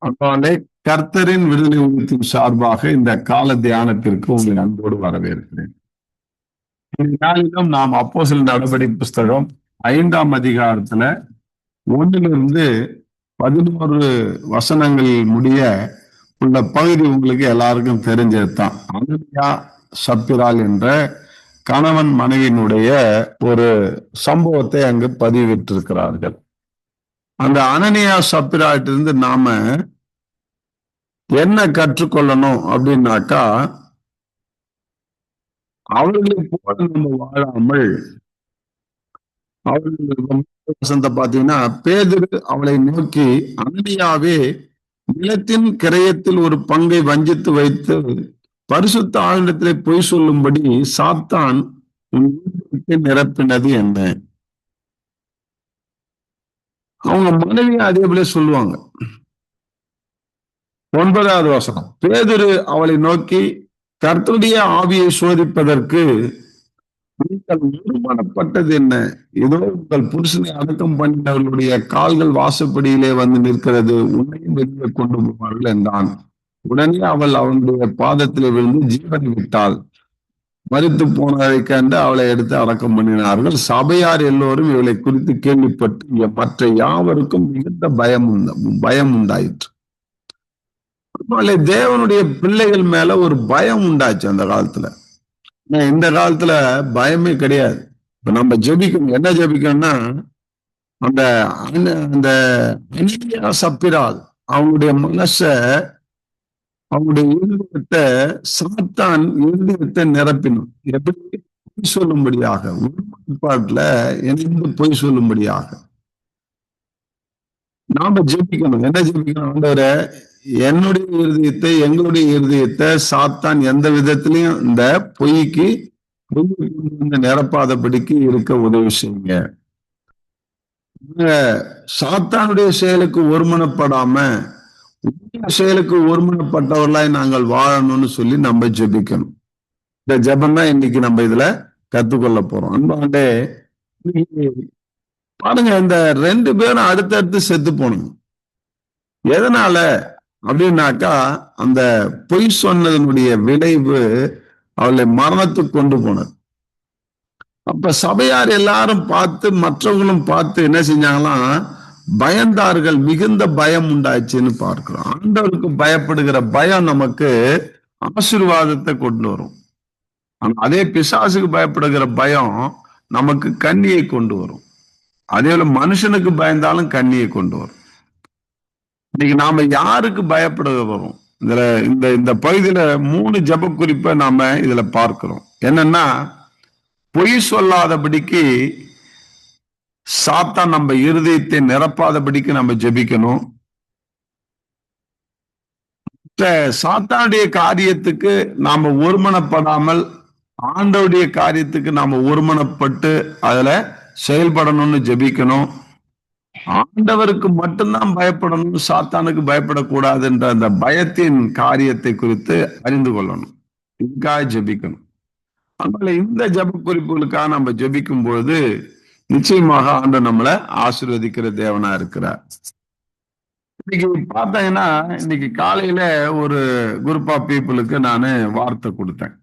அதனாலே கர்த்தரின் விடுதலை ஊழியத்தின் சார்பாக இந்த கால தியானத்திற்கு உங்களை அன்போடு வரவேற்கிறேன். இந்த நாளிலும் நாம் அப்போஸ்தலர் நடபடிகள் புஸ்தகம் 5ஆம் அதிகாரத்துல 1 11 வசனங்கள் முடிய உள்ள பகுதி உங்களுக்கு எல்லாருக்கும் தெரிஞ்சதுதான். அனனியா சப்பிராள் என்ற கணவன் மனைவியினுடைய ஒரு சம்பவத்தை அங்கு பதிவிட்டிருக்கிறார்கள். அந்த அனனியா சப்பிராட்டிலிருந்து நாம என்ன கற்றுக்கொள்ளணும் அப்படின்னாக்கா, அவர்களை போல நம்ம வாழாமல், அவர்கள் பாத்தீங்கன்னா, பேதுரு அவளை நோக்கி, அனனியாவே, நிலத்தின் கிரயத்தில் ஒரு பங்கை வஞ்சித்து வைத்து பரிசுத்த ஆண்டவரிடத்திலே பொய் சொல்லும்படி சாத்தான் உன் இருதயத்தை நிரப்பினது என்ன? அவங்க மனைவி அதே போல சொல்லுவாங்க. 9வது வசனம், பேதுரு அவளை நோக்கி, கர்த்தருடைய ஆவியை சோதிப்பதற்கு நீங்கள் ஒருமனப்பட்டது என்ன? இதோ உங்கள் புருஷனை அடக்கம் பண்ணினவர்களுடைய கால்கள் வாசப்படியிலே வந்து நிற்கிறது, உன்னையும் வெளியே கொண்டு போவார்கள் என்றான். உடனே அவள் அவனுடைய பாதத்திலே விழுந்து ஜீவனை விட்டாள். மரித்து போனதை கண்டு அவளை எடுத்து அடக்கம் பண்ணினார்கள். சபையார் எல்லோரும் இவளை குறித்து கேள்விப்பட்டு மற்ற யாவருக்கும் மிகுந்த பயம் உண்டாயிற்று. தேவனுடைய பிள்ளைகள் மேல ஒரு பயம் உண்டாச்சு அந்த காலத்துல. இந்த காலத்துல பயமே கிடையாது. இப்ப நம்ம ஜெபிக்கணும், என்ன ஜெபிக்கணும்னா, அந்த அனனியா சப்பிராள் அவங்களுடைய மனச, அவங்களுடைய இருதயத்தை சாத்தான் இருதயத்தை நிரப்பினும். எப்படி? பொய் சொல்லும்படியாக, உண்மைப்பாட்டுல இணைந்து பொய் சொல்லும்படியாக நாம ஜெபிக்கணும். என்ன ஜெபிக்கணும்? ஆண்டவரே, என்னுடைய இருதயத்தை, எங்களுடைய இருதயத்தை சாத்தான் எந்த விதத்திலையும் இந்த பொய்க்கு நிரப்பாதபடிக்கு இருக்க உதவி செய்யுங்க. சாத்தானுடைய செயலுக்கு ஒருமனப்படாம செயலுக்கு ஒருமனப்பட்டவர்களாய் நாங்கள் வாழணும்னு சொல்லி நம்ம ஜெபிக்கணும். இந்த ஜெபம் தான் இன்னைக்கு நம்ம இதுல கத்துக்கொள்ள போறோம். அன்பாண்டே, பாருங்க, இந்த 2 பேரும் அடுத்தடுத்து செத்து போனோம். எதனால அப்படின்னாக்கா, அந்த பொய் சொன்னதனுடைய விளைவு அவளை மரணத்துக்கு கொண்டு போனது. அப்ப சபையார் எல்லாரும் பார்த்து, மற்றவங்களும் பார்த்து என்ன செஞ்சாங்களாம்? பயந்தார்கள், மிகுந்த பயம் உண்டாச்சுன்னு பார்க்கிறோம். ஆண்டவருக்கு பயப்படுகிற பயம் நமக்கு ஆசீர்வாதத்தை கொண்டு வரும். ஆனா அதே பிசாசுக்கு பயப்படுகிற பயம் நமக்கு கண்ணியை கொண்டு வரும். அதே போல மனுஷனுக்கு பயந்தாலும் கண்ணியை கொண்டு வரும். இன்னைக்கு நாம யாருக்கு பயப்பட வரும்? இந்த பகுதியில 3 ஜெப குறிப்பை நாம இதுல பார்க்கிறோம். என்னன்னா, பொய் சொல்லாதபடிக்கு சாத்தான் நம்ம இருதயத்தை நிரப்பாதபடிக்கு நம்ம ஜெபிக்கணும். சாத்தானுடைய காரியத்துக்கு நாம ஒருமனப்படாமல் ஆண்டவருடைய காரியத்துக்கு நாம ஒருமனப்பட்டு அதுல செயல்படணும்னு ஜெபிக்கணும். ஆண்டவருக்கு மட்டும்தான் பயப்படணும், சாத்தானுக்கு பயப்படக்கூடாது என்ற அந்த பயத்தின் காரியத்தை குறித்து அறிந்து கொள்ளணும். இதுக்காக ஜெபிக்கணும். அதனால இந்த ஜெப குறிப்புகளுக்காக நம்ம ஜெபிக்கும் பொழுது நிச்சயமாக ஆண்டவர் நம்மளை ஆசீர்வதிக்கிற தேவனா இருக்கிறார். இன்னைக்கு பார்த்தீங்கன்னா, இன்னைக்கு காலையில ஒரு குரூப் ஆஃப் பீப்புளுக்கு நான் வார்த்தை கொடுத்தேன்.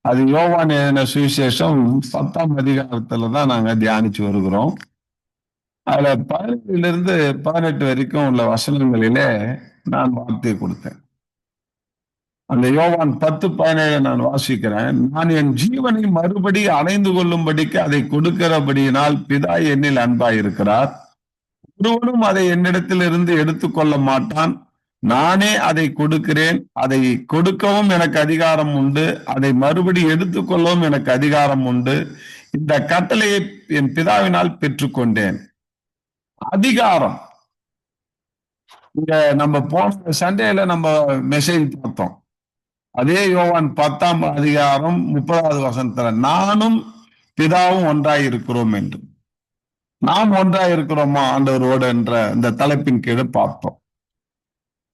அது யோவான் எழுதின சுவிசேஷம் 10ஆம் அதிகாரத்துலதான் நாங்க தியானிச்சு வருகிறோம். அதுல 17 18 வரைக்கும் உள்ள வசனங்களிலே நான் வார்த்தையை கொடுத்தேன். அந்த யோவான் 10:17 நான் வாசிக்கிறேன். நான் என் ஜீவனை மறுபடி அடைந்து கொள்ளும்படிக்கு அதை கொடுக்கிறபடியினால் பிதா என்னில் அன்பாயிருக்கிறார். ஒருவனும் அதை என்னிடத்திலிருந்து எடுத்துக்கொள்ள மாட்டான். நானே அதை கொடுக்கிறேன். அதை கொடுக்கவும் எனக்கு அதிகாரம் உண்டு. அதை மறுபடி எடுத்துக்கொள்ளவும் எனக்கு அதிகாரம் உண்டு. இந்த கட்டளையை என் பிதாவினால் பெற்றுக்கொண்டேன். அதிகாரம். இங்க நம்ம போன சண்டேல நம்ம மெசேஜ் பார்த்தோம். அதே யோவான் 10ஆம் அதிகாரம் 30வது வசனத்துல, நானும் பிதாவும் ஒன்றாயிருக்கிறோம் என்று. நாம் ஒன்றாயிருக்கிறோமா ஆண்டவரோடு என்ற இந்த தலைப்பின் கீழே பார்த்தோம்.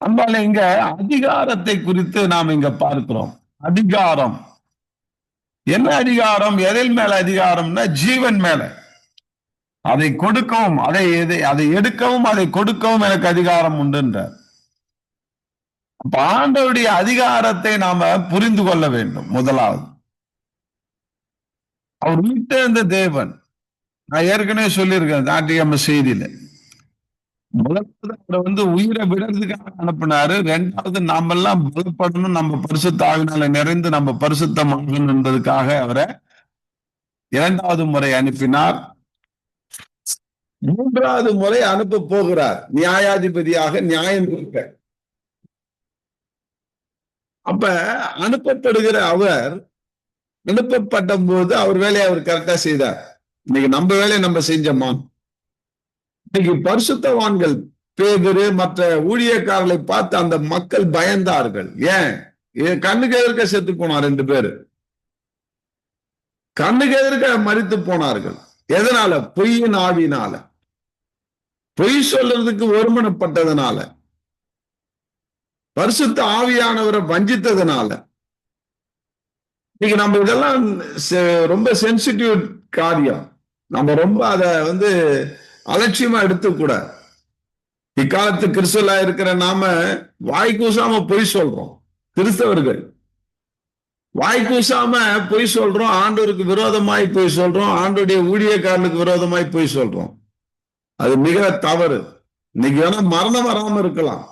அதனால இங்க அதிகாரத்தை குறித்து நாம் இங்க பார்க்கிறோம். அதிகாரம் என்ன? அதிகாரம் எதில் மேல அதிகாரம்னா ஜீவன் மேல. அதை கொடுக்கவும், அதை எடுக்கவும், அதை கொடுக்கவும் எனக்கு அதிகாரம் உண்டு. அப்ப ஆண்டவருடைய அதிகாரத்தை நாம புரிந்து கொள்ள வேண்டும். முதலாவது, அவர் உயிர்த்தெழுந்த தேவன். நான் ஏற்கனவே சொல்லியிருக்கேன் ஞாயிற்றுக்கிழமை செய்தியில. முதலாவது அவரை உயிரை விடுறதுக்காக அனுப்பினாரு. ரெண்டாவது நாமெல்லாம் பலப்படணும், நம்ம பரிசுத்த ஆவினால நிறைந்து நம்ம பரிசுத்தமாகணும் என்பதற்காக அவரை இரண்டாவது முறை அனுப்பினார். மூன்றாவது முறை அனுப்ப போகிறார், நியாயாதிபதியாக நியாயம் இருக்க. அப்ப அனுப்பப்படுகிற அவர் அனுப்பப்பட்ட போது அவர் வேலையை அவர் கரெக்டா செய்தார். இன்னைக்கு நம்ம வேலையை நம்ம செஞ்சோமா? இன்னைக்கு பரிசுத்தவான்கள் பேதுரு மற்ற ஊழியக்காரர்களை பார்த்து அந்த மக்கள் பயந்தார்கள். ஏன்? கண்ணுக்கு எதிர்க்க செத்து போனார் 2 பேரு. கண்ணுக்கு எதிர்க்க மரித்து போனார்கள். எதனால? பொய்யின் ஆவியினால, பொய் சொல்றதுக்கு ஒருமனப்பட்டதுனால, பரிசுத்த ஆவியானவரை வஞ்சித்ததுனால. இன்னைக்கு நம்ம இதெல்லாம் ரொம்ப சென்சிட்டிவ் காரியம். நம்ம ரொம்ப அதை அலட்சியமா எடுத்துக்கூடாது. இக்காலத்து கிறிஸ்துவலா இருக்கிற நாம வாய்க்கூசாம பொய் சொல்றோம். கிறிஸ்தவர்கள் வாய்க்கூசாம பொய் சொல்றோம், ஆண்டவருக்கு விரோதமாய் பொய் சொல்றோம், ஆண்டோடைய ஊழியக்காரனுக்கு விரோதமாய் பொய் சொல்றோம். அது மிக தவறு. இன்னைக்கு வேணா மரணம் வராம இருக்கலாம்,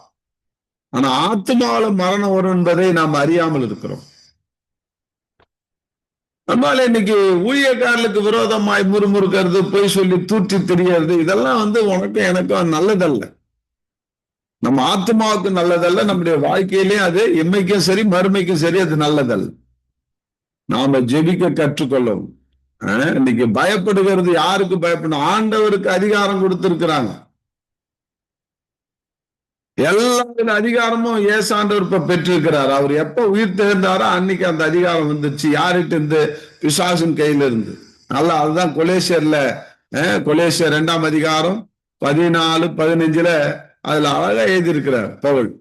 ஆனா ஆத்மாவில மரணம் வரும் என்பதை நாம் அறியாமல் இருக்கிறோம். அதனால இன்னைக்கு ஊழியக்காரர்களுக்கு விரோதமாய் முறுமுறுக்கிறது, பொய் சொல்லி தூற்றி தெரியறது, இதெல்லாம் உனக்கும் எனக்கும் நல்லதல்ல. நம்ம ஆத்மாவுக்கு நல்லதல்ல, நம்முடைய வாழ்க்கையிலேயே அது இம்மைக்கும் சரி மறுமைக்கும் சரி அது நல்லதல்ல. நாம ஜெபிக்க கற்றுக்கொள்ளவும். இன்னைக்கு பயப்படுகிறது, யாருக்கு பயப்படணும்? ஆண்டவருக்கு அதிகாரம் கொடுத்திருக்கிறாங்க. எல்லா அதிகாரமும் ஏசாண்டவர் இப்ப பெற்றிருக்கிறார். அவர் எப்ப உயிர் தெழுந்தாரோ அன்னைக்கு அந்த அதிகாரம் வந்துச்சு. யார்கிட்ட இருந்து? பிசாசின் கையில இருந்து. நல்லா, அதுதான் கொலேசியர்ல, கொலேசியர் 2ஆம் அதிகாரம் 14-15 அதுல அழகா எழுதியிருக்கிறார் பவுல்.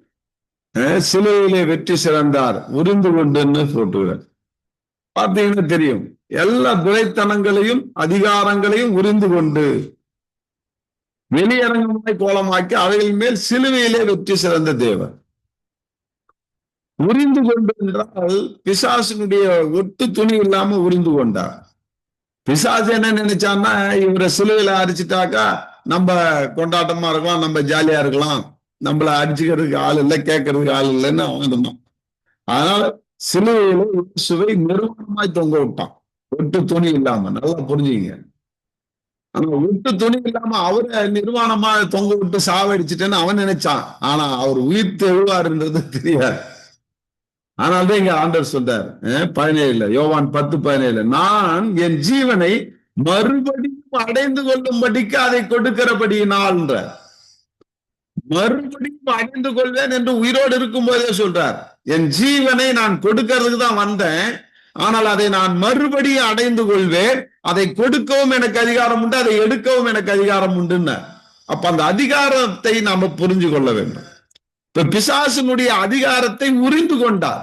சிலுவையிலே வெற்றி சிறந்தார், உரிந்து கொண்டுன்னு போட்டுகிறார். பார்த்தீங்கன்னா தெரியும், எல்லா துரைத்தனங்களையும் அதிகாரங்களையும் உரிந்து கொண்டு வெளியரங்கமாய் கோலமாக்கி அவைகள் மேல் சிலுவையிலே வெற்றி சிறந்த தேவன். உரிந்து கொண்டு என்றால் பிசாசினுடைய ஒட்டு துணி இல்லாம உரிந்து கொண்டார். பிசாசு என்ன நினைச்சான்னா, இவரை சிலுவையில அடிச்சுட்டாக்கா நம்ம கொண்டாட்டமா இருக்கலாம், நம்ம ஜாலியா இருக்கலாம், நம்மள அடிச்சுக்கிறதுக்கு ஆள் இல்லை, கேட்கறதுக்கு ஆள் இல்லைன்னு அவன் இருந்தான். அதனால சிலுவையில இயேசுவை நிர்வாணமாய் தொங்க விட்டான், ஒட்டு துணி இல்லாம. நல்லா புரிஞ்சுங்க. ஆனா ஒட்டு துணி இல்லாம அவரை நிர்வாணமா தொங்க விட்டு சாவடிச்சுட்டேன்னு அவன் நினைச்சான். ஆனா அவர் உயிர் தெழுவாருன்றது தெரியாது. ஆனால்தான் இங்க ஆண்டவர் சொல்றார் 17, யோவான் 10:17, நான் என் ஜீவனை மறுபடியும் அடைந்து கொள்ளும்படிக்கு அதை கொடுக்கிறபடியினால், மறுபடியும் அடைந்து கொள்வேன் என்று உயிரோடு இருக்கும் போதே சொல்றார். என் ஜீவனை நான் கொடுக்கிறதுக்கு தான் வந்தேன், ஆனால் அதை நான் மறுபடியும் அடைந்து கொள்வேன். அதை கொடுக்கவும் எனக்கு அதிகாரம் உண்டு, அதை எடுக்கவும் எனக்கு அதிகாரம் உண்டுன்னு. அப்ப அந்த அதிகாரத்தை நாம புரிஞ்சு கொள்ள வேண்டும். இப்ப பிசாசினுடைய அதிகாரத்தை உரிந்து கொண்டார்.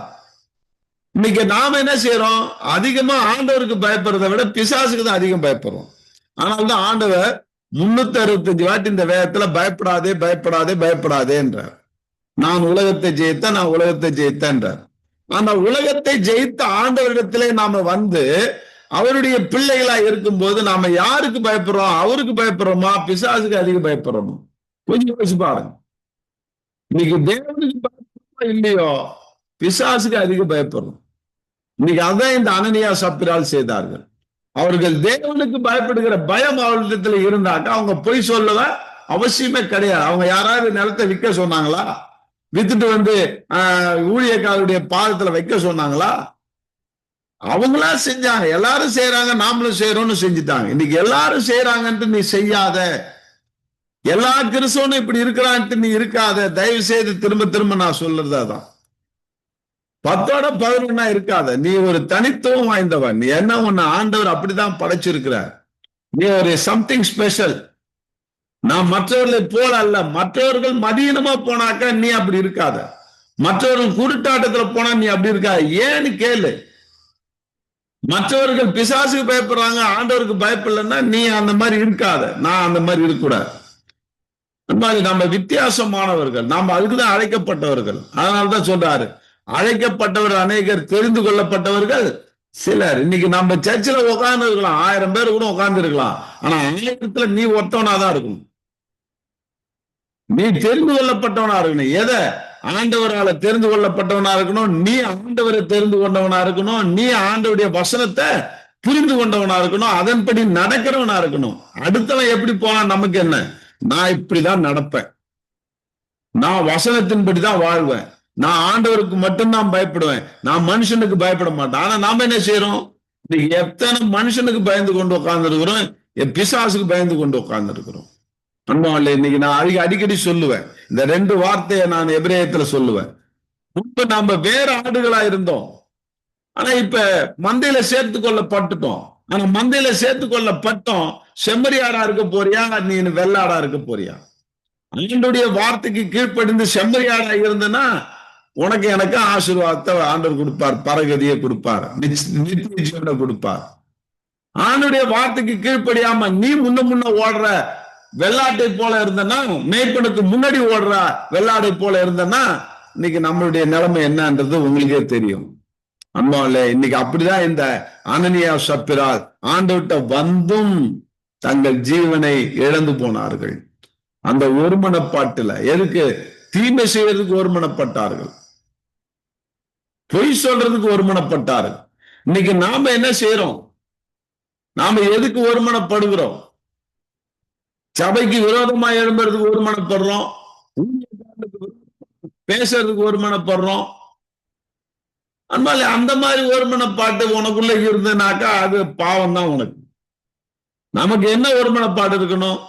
இன்னைக்கு நாம என்ன செய்யறோம்? அதிகமா ஆண்டவருக்கு பயப்படுறதை விட பிசாசுக்கு தான் அதிகம் பயப்படுறோம். ஆனால்தான் ஆண்டவர் 365 வாட்டி இந்த வேதத்துல பயப்படாதே பயப்படாதே பயப்படாதே என்றார். நான் உலகத்தை ஜெயித்தேன், நான் உலகத்தை ஜெயித்தேன் என்றார். ஆனா உலகத்தை ஜெயித்த ஆண்டவரிடத்திலே நாம அவருடைய பிள்ளைகளா இருக்கும்போது நாம யாருக்கு பயப்படுறோம்? அவருக்கு பயப்படுறோமா, பிசாசுக்கு அதிகம் பயப்படுறோமா? கொஞ்சம் யோசிச்சு பாருங்க. இன்னைக்கு தேவனுக்கு பயப்படுறோமா இல்லையோ, பிசாசுக்கு அதிகம் பயப்படுறோம். இன்னைக்கு அதான் இந்த அனனியா சப்பிரால் செய்தார்கள். அவர்கள் தேவனுக்கு பயப்படுகிற பயம் அவர்களிடத்துல இருந்தாக்க அவங்க பொய் சொல்லவ அவசியமே கிடையாது. அவங்க யாராவது நிலத்தை விற்க சொன்னாங்களா? வித்துட்டு ஊழியக்காரருடைய பாதத்துல வைக்க சொன்னாங்களா? அவங்களா செஞ்சாங்க. எல்லாரும் செய்யறாங்க, நாமளும் செய்யறோம்னு செஞ்சுட்டாங்க. இன்னைக்கு எல்லாரும் செய்யறாங்கன்ட்டு நீ செய்யாத, எல்லா கிறிஸ்தவனும் இப்படி இருக்கிறான்ட்டு நீ இருக்காத. தயவு செய்து திரும்ப திரும்ப நான் சொல்றது அதான். 10ஓட 11 இருக்காத. நீ ஒரு தனித்துவம் வாய்ந்தவன். நீ என்ன ஒண்ணு ஆண்டவர் அப்படிதான் படைச்சிருக்கிறார். நீ ஒரு சம்திங் ஸ்பெஷல். நான் மற்றவர்களை போல அல்ல. மற்றவர்கள் மதியனமா போனாக்கா நீ அப்படி இருக்காத. மற்றவர்கள் குருட்டாட்டத்துல போனா நீ அப்படி இருக்காத. ஏன்னு கேளு. மற்றவர்கள் பிசாசுக்கு பயப்படுறாங்க, ஆண்டவருக்கு பயப்படலன்னா நீ அந்த மாதிரி இருக்காத. நான் அந்த மாதிரி இருக்கக்கூடாது. அன்பாலே நம்ம வித்தியாசமானவர்கள், நாம் அதுக்குதான் அழைக்கப்பட்டவர்கள். அதனாலதான் சொல்றாரு, அழைக்கப்பட்டவர் அநேகர், தெரிந்து கொள்ளப்பட்டவர்கள் சிலர். இன்னைக்கு நம்ம சர்ச்சில் உட்கார்ந்து இருக்கலாம், 1000 பேர் கூட உட்கார்ந்து இருக்கலாம். ஆனா 1000த்துல நீ ஒருத்தவனாதான் இருக்கணும். நீ தெரிந்து கொள்ளப்பட்டவனா இருக்கணும். எதை? ஆண்டவரால தெரிந்து கொள்ளப்பட்டவனா இருக்கணும். நீ ஆண்டவரை தெரிந்து கொண்டவனா இருக்கணும். நீ ஆண்டவருடைய வசனத்தை புரிந்து கொண்டவனா இருக்கணும். அதன்படி நடக்கிறவனா இருக்கணும். அடுத்தவன் எப்படி போனா நமக்கு என்ன? நான் இப்படிதான் நடப்பேன், நான் வசனத்தின்படிதான் வாழ்வேன், நான் ஆண்டவருக்கு மட்டும்தான் பயப்படுவேன், நான் மனுஷனுக்கு பயப்பட மாட்டேன். ஆனா நாம என்ன செய்யறோம்? இன்னைக்கு எத்தனை மனுஷனுக்கு பயந்து கொண்டு உட்கார்ந்து இருக்கிறோம், பிசாசுக்கு பயந்து கொண்டு உட்கார்ந்து இருக்கிறோம். அன்பாலே, இன்னைக்கு நான் அடிக்கடி சொல்லுவேன், இந்த 2 வார்த்தையை நான் எபிரேயத்துல சொல்லுவேன். முன்பு நாம வேற ஆடுகளா இருந்தோம், ஆனா இப்ப மந்தையில சேர்த்து கொள்ளப்பட்டுட்டோம். ஆனா மந்தையில சேர்த்து கொள்ளப்பட்டோம், செம்மறியாடா இருக்க போறியா, நீ வெள்ளாடா இருக்க போறியா? ஆண்டவருடைய வார்த்தைக்கு கீழ்ப்படிந்து செம்மறியாடா இருந்தனா உனக்கு எனக்கு ஆசீர்வாதத்தை ஆண்டவர் கொடுப்பார், பரகதியை கொடுப்பார், நித்திய ஜீவனை கொடுப்பார். ஆண்டவருடைய வார்த்தைக்கு கீழ்ப்படியாம நீ முன்ன ஓடுற வெள்ளாட்டை போல இருந்தனா, மேய்ப்பனுக்கு முன்னாடி ஓடுற வெள்ளாடை போல இருந்தனா, இன்னைக்கு நம்மளுடைய நிலைமை என்னன்றது உங்களுக்கே தெரியும். அன்பாலே, இன்னைக்கு அப்படிதான் இந்த அனனியா சப்பிரால் ஆண்டவர்கிட்ட வந்தும் தங்கள் ஜீவனை இழந்து போனார்கள். அந்த ஒருமனப்பாட்டுல எதுக்கு? தீமை செய்யறதுக்கு ஒருமனப்பட்டார்கள், பொய் சொல்றதுக்கு ஒருமனப்பட்டார்கள். இன்னைக்கு நாம என்ன செய்யறோம்? நாம எதுக்கு ஒருமனப்படுகிறோம்? சபைக்கு விரோதமா எழும்புறதுக்கு ஒருமனப்படுறோம், பேசுறதுக்கு ஒருமனப்படுறோம். அன்பாலே, அந்த மாதிரி ஒருமனப்பாட்டு உனக்குள்ள இருந்ததுனாக்கா அது பாவம் தான் உனக்கு. நமக்கு என்ன ஒருமனப்பாடு இருக்கணும்?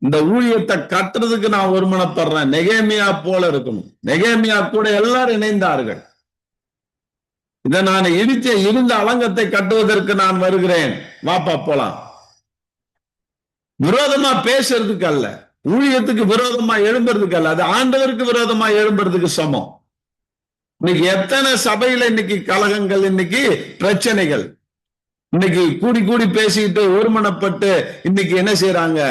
இந்த ஊழியத்தை கட்டுறதுக்கு நான் ஒருமனப்படுறேன், நெகேமியா போல இருக்கணும். நெகேமியா கூட எல்லாரும் இணைந்தார்கள். இதை நான் இருந்த அலங்கத்தை கட்டுவதற்கு நான் வருகிறேன், வாப்பா போலாம். விரோதமா பேசுறதுக்கு அல்ல, ஊழியத்துக்கு விரோதமா எழும்புறதுக்கு அல்ல, அது ஆண்டவருக்கு விரோதமா எழும்புறதுக்கு சமம். இன்னைக்கு எத்தனை சபையில இன்னைக்கு கலகங்கள், இன்னைக்கு பிரச்சனைகள், இன்னைக்கு கூடி கூடி பேசிட்டு ஒருமனப்பட்டு இன்னைக்கு என்ன செய்யறாங்க?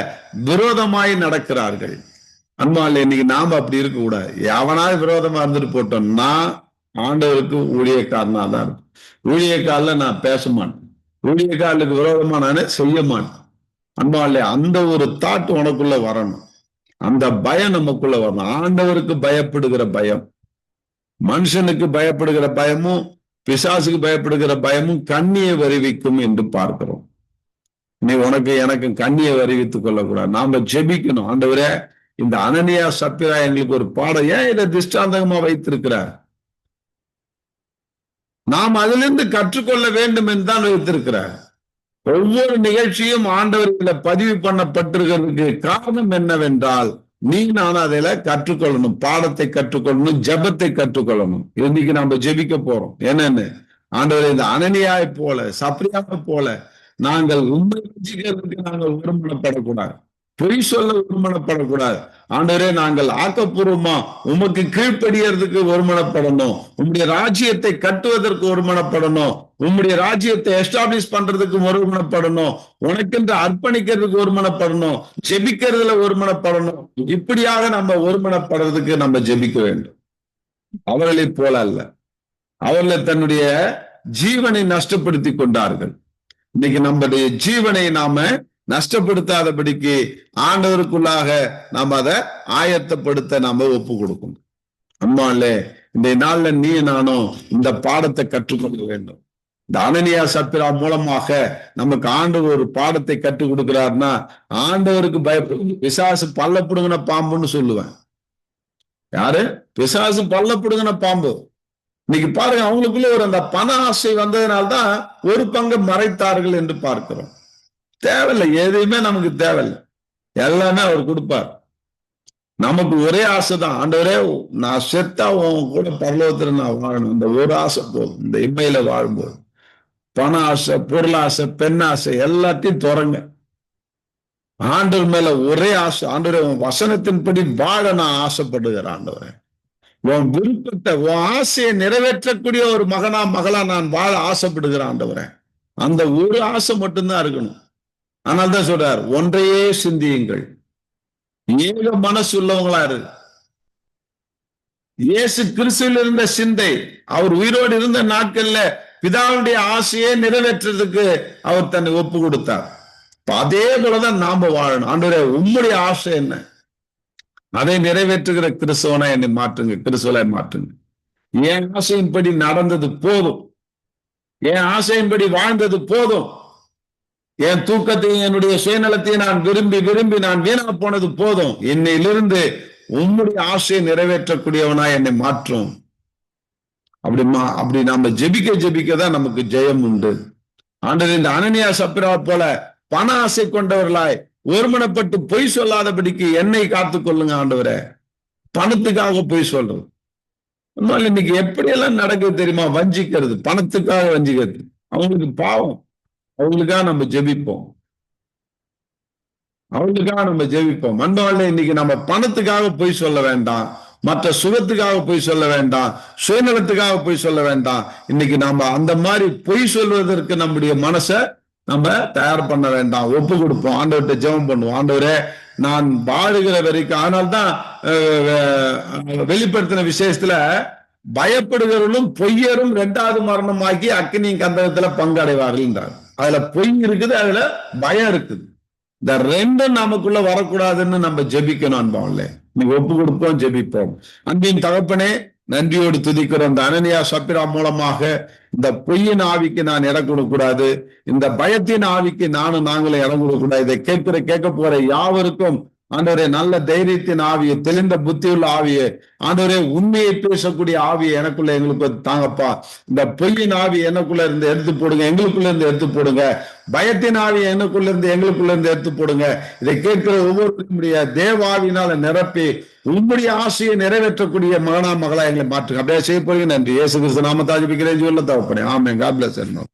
விரோதமாய் நடக்கிறார்கள். அன்பாலே, இன்னைக்கு நாம அப்படி இருக்க கூடாது. எவனாவது விரோதமா இருந்துட்டு போட்டோம், நான் ஆண்டவருக்கு ஊழியக்காரனா தான் இருக்கும். ஊழியக்காரில் நான் பேச மாட்டேன், ஊழியக்காரனுக்கு விரோதமா நான் செய்ய மாட்டேன். அன்பாலே, அந்த ஒரு தாட் உனக்குள்ள வரணும், அந்த பயம் நமக்குள்ள வரணும். ஆண்டவருக்கு பயப்படுகிற பயம், மனுஷனுக்கு பயப்படுகிற பயமும் பிசாசுக்கு பயப்படுகிற பயமும் கண்ணியை வருவிக்கும் என்று பார்க்கிறோம். நீ உனக்கு எனக்கு கண்ணியை வருவித்துக் கொள்ளக்கூடாது. நாம ஜெபிக்கணும், ஆண்டவரே இந்த அனனியா சப்பிரா எங்களுக்கு ஒரு பாடம், ஏன் இதை திஷ்டாந்தகமா வைத்திருக்கிறார்? நாம் அதிலிருந்து கற்றுக்கொள்ள வேண்டும் என்று தான் வைத்திருக்கிறார். ஒவ்வொரு நிகழ்ச்சியும் ஆண்டவர்களை பதிவு பண்ணப்பட்டிருக்கிறதுக்கு காரணம் என்னவென்றால், நீ நான் அதில கற்றுக்கொள்ளணும், பாடத்தை கற்றுக்கொள்ளணும், ஜெபத்தை கற்றுக்கொள்ளணும். இன்னைக்கு நாம ஜெபிக்க போறோம். என்னன்னு? ஆண்டவரே, இந்த அனனியாவை போல சப்ரியாவை போல நாங்கள் உண்மை வச்சுக்கிறதுக்கு நாங்கள் ஒருமனப்படக்கூடாது, பொய் சொல்ல ஒருமனப்படக்கூடாது. ஆண்டவரே, நாங்கள் ஆக்கப்பூர்வமா உமக்கு கீழ்ப்படியறதுக்கு ஒருமனப்படணும், உம்முடைய ராஜ்யத்தை கட்டுவதற்கு ஒருமனப்படணும், உம்முடைய ராஜ்யத்தை எஸ்டாப்ளிஷ் பண்றதுக்கு ஒருமனப்படணும், உனக்கென்று அர்ப்பணிக்கிறதுக்கு ஒருமனப்படணும், ஜெபிக்கிறதுல ஒருமனப்படணும். இப்படியாக நம்ம ஒருமனப்படுறதுக்கு நம்ம ஜெபிக்க வேண்டும். அவர்களை போல அல்ல. அவர்கள் தன்னுடைய ஜீவனை நஷ்டப்படுத்தி கொண்டார்கள். இன்னைக்கு நம்முடைய ஜீவனை நாம நஷ்டப்படுத்தாதபடிக்கு ஆண்டவருக்குள்ளாக நாம் அதை ஆயத்தப்படுத்த நாம ஒப்பு கொடுக்கணும். அம்மாலே, இந்த நாள்ல நீ நானும் இந்த பாடத்தை கற்றுக்கொள்ள வேண்டும். இந்த அனனியா சப்பிரா மூலமாக நமக்கு ஆண்டவர் ஒரு பாடத்தை கற்றுக் கொடுக்கிறார்னா, ஆண்டவருக்கு பயப்படும். பிசாசு பல்லப்படுங்கின பாம்புன்னு சொல்லுவேன். யாரு? பிசாசு பல்லப்படுங்கின பாம்பு. இன்னைக்கு பாருங்க, அவங்களுக்குள்ள ஒரு அந்த பண ஆசை வந்ததுனால்தான் ஒரு பங்கு மறைத்தார்கள் என்று பார்க்கிறோம். தேவையில்லை, எதையுமே நமக்கு தேவையில்லை, எல்லாமே அவர் கொடுப்பார். நமக்கு ஒரே ஆசைதான், ஆண்டவரே நான் செத்தா உன் கூட பரலோகத்துல நான் வாழணும், இந்த ஒரு ஆசை போதும். இந்த இம்மையில வாழும்போது பண ஆசை, பொருளாசை, பெண்ணாசை எல்லாத்தையும் துறங்க. ஆண்டவர் மேல ஒரே ஆசை. ஆண்டவரே, உன் வசனத்தின்படி வாழ நான் ஆசைப்படுகிறேன். ஆண்டவரே, உன் விருப்பத்தை, உன் ஆசையை நிறைவேற்றக்கூடிய ஒரு மகனா மகளா நான் வாழ ஆசைப்படுகிறேன். ஆண்டவரே, அந்த ஒரு ஆசை மட்டும்தான் இருக்கணும். ஆனால் தான் சொல்றார், ஒன்றையே சிந்தியுங்கள், ஏக மனசு உள்ளவங்களா இருக்கு. இயேசு கிறிஸ்துவில் இருந்த சிந்தை, அவர் உயிரோடு இருந்த நாட்கள்ல பிதாவுடைய ஆசையை நிறைவேற்றுறதுக்கு அவர் தன்னை ஒப்பு கொடுத்தார். அதே போலதான் நாம வாழணும். ஆண்டவரே, உம்முடைய ஆசை என்ன, அதை நிறைவேற்றுகிற கிறிஸ்துவனா என்னை மாற்றுங்க, கிறிஸ்துவலை மாற்றுங்க. என் ஆசையின்படி நடந்தது போதும், என் ஆசையின்படி வாழ்ந்தது போதும், என் தூக்கத்தையும் என்னுடைய சுயநலத்தையும் நான் விரும்பி விரும்பி நான் வீணா போனது போதும். என்னையிலிருந்து உம்முடைய ஆசையை நிறைவேற்றக்கூடியவனா என்னை மாற்றும். அப்படி நாம ஜெபிக்க தான் நமக்கு ஜெயம் உண்டு. ஆண்டவர் இந்த அனனியா சப்பிரா போல பண ஆசை கொண்டவர்களாய் ஒருமனப்பட்டு பொய் சொல்லாதபடிக்கு என்னை காத்துக் கொள்ளுங்க ஆண்டவரே. பணத்துக்காக பொய் சொல்றது இன்னைக்கு எப்படியெல்லாம் நடக்குது தெரியுமா? வஞ்சிக்கிறது, பணத்துக்காக வஞ்சிக்கிறது. அவங்களுக்கு பாவம், அவங்களுக்காக நம்ம ஜெபிப்போம், அவங்களுக்காக நம்ம ஜெபிப்போம். அன்பாலே இன்னைக்கு நம்ம பணத்துக்காக பொய் சொல்ல வேண்டாம், மற்ற சுகத்துக்காக பொய் சொல்ல வேண்டாம், சுயநலத்துக்காக பொய் சொல்ல வேண்டாம். இன்னைக்கு நாம அந்த மாதிரி பொய் சொல்வதற்கு நம்முடைய மனசை நம்ம தயார் பண்ண வேண்டாம், ஒப்பு கொடுப்போம், ஆண்டவர்கிட்ட ஜெபம் பண்ணுவோம். ஆண்டவரே, நான் வாழுகிற வரைக்கும். அதனால்தான் வெளிப்படுத்தின விசேஷத்துல பயப்படுகிறவர்களும் பொய்யரும் 2வது மரணமாக்கி அக்கினி கந்தகத்துல பங்கடைவார்கள். அதுல பொய் இருக்குது, அதுல பயம் இருக்குது. இந்த 2 நமக்குள்ள வரக்கூடாதுன்னு நம்ம ஜெபிக்கணும். அன்பாவில்லை, நீங்க ஒப்பு கொடுப்போம், ஜெபிப்போம். அன்பின் தகப்பனே, நன்றியோடு துதிக்கிறோம். இந்த அனனியா சப்பிரா மூலமாக இந்த பொய்யின் ஆவிக்கு நான் இடம் கொடுக்கூடாது, இந்த பயத்தின் ஆவிக்கு நாங்களும் இடம் கொடுக்கூடாது. இதை கேட்க போற யாவருக்கும் ஆண்டவரே நல்ல தைரியத்தின் ஆவியை, தெளிந்த புத்தியுள்ள ஆவியை, ஆண்டவரே உண்மையை பேசக்கூடிய ஆவியை எனக்குள்ள எங்களுக்கு தாங்கப்பா. இந்த பொய்யின் ஆவி எனக்குள்ள இருந்து எடுத்து போடுங்க, எங்களுக்குள்ள இருந்து எடுத்து போடுங்க. பயத்தின் ஆவியை எனக்குள்ள இருந்து எங்களுக்குள்ள இருந்து எடுத்து போடுங்க. இதை கேட்கிற ஒவ்வொருடைய தேவாவினால நிரப்பி உங்களுடைய ஆசையை நிறைவேற்றக்கூடிய மகனா மகளா எங்களை மாற்றுங்க. அப்படியே செய்ய போறீங்க. நன்றி. இயேசு கிறிஸ்து நாமத்தால் ஜெபிக்கிறேன். தகப்பனே, ஆமென். God bless you.